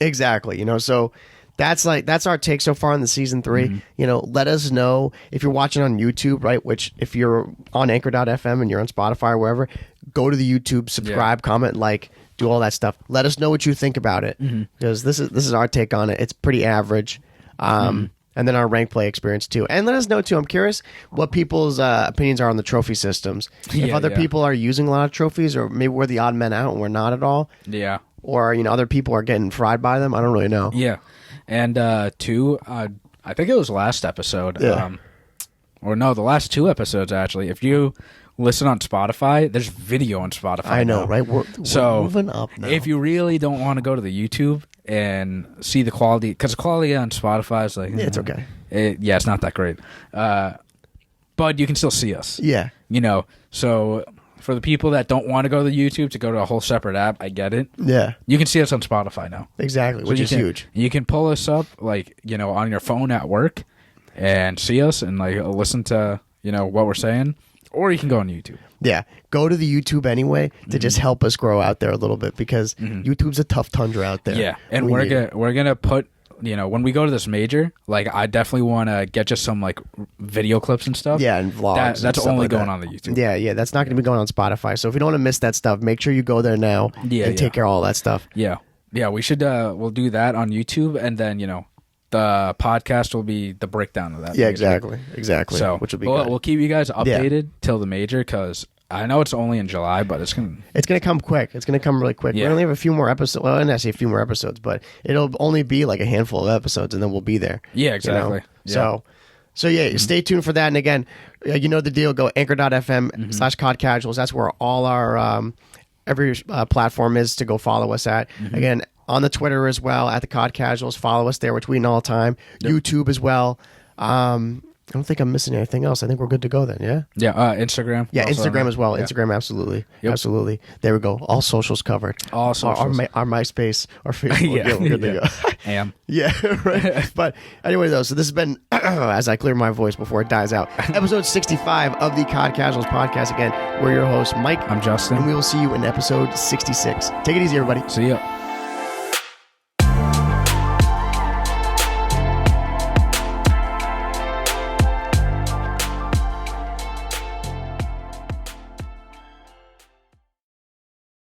Exactly. So that's our take so far in the season 3. Mm-hmm. Let us know if you're watching on YouTube, right? Which if you're on Anchor.fm and you're on Spotify or wherever, go to the YouTube, subscribe, comment, like, do all that stuff. Let us know what you think about it because this is our take on it. It's pretty average. And then our rank play experience too. And let us know too. I'm curious what people's opinions are on the trophy systems. If other people are using a lot of trophies, or maybe we're the odd men out and we're not at all.
Yeah.
Or other people are getting fried by them. I don't really know.
Yeah. And two, I think it was last episode. Yeah. The last 2 episodes actually. If you listen on Spotify, there's video on Spotify.
I know,
now.
Right? We're moving up now.
If you really don't want to go to the YouTube and see the quality, because the quality on Spotify is like,
it's okay.
It's not that great. But you can still see us.
Yeah.
So for the people that don't want to go to the YouTube to go to a whole separate app, I get it.
Yeah.
You can see us on Spotify now.
Exactly, which is huge.
You can pull us up, like, on your phone at work and see us and, like, listen to, what we're saying. Or you can go on YouTube. Yeah.
Go to the YouTube anyway to just help us grow out there a little bit because YouTube's a tough tundra out there.
Yeah. And we're going to put, when we go to this major, like, I definitely want to get just some, like, video clips and stuff.
Yeah, and vlogs.
That's only going on the YouTube.
Yeah. That's not going to be going on Spotify. So if you don't want to miss that stuff, make sure you go there now and take care of all that stuff.
Yeah. Yeah, we should, we'll do that on YouTube and then, the podcast will be the breakdown of that.
Yeah, major. Exactly.
So,
which will be good.
We'll keep you guys updated till the major because I know it's only in July, but it's gonna
come quick. It's gonna come really quick. We only have a few more episodes. Well, I didn't say a few more episodes, but it'll only be like a handful of episodes, and then we'll be there.
Yeah, exactly.
Yeah. So stay tuned for that. And again, you know the deal. Go anchor.fm/COD Casuals. That's where all our every platform is to go follow us at. Again, on the Twitter as well, at the COD Casuals. Follow us there. We're tweeting all the time. Yep. YouTube as well. I don't think I'm missing anything else. I think we're good to go then, yeah?
Yeah, Instagram.
Yeah, Instagram as well. Yeah. Instagram, absolutely. Yep. Absolutely. There we go. All socials covered.
All socials.
Our MySpace, our Facebook. Yeah, we're good to go.
Am.
Yeah, right. But anyway, though, so this has been, as I clear my voice before it dies out, episode 65 of the COD Casuals podcast. Again, we're your hosts, Mike.
I'm Justin.
And we will see you in episode 66. Take it easy, everybody.
See ya.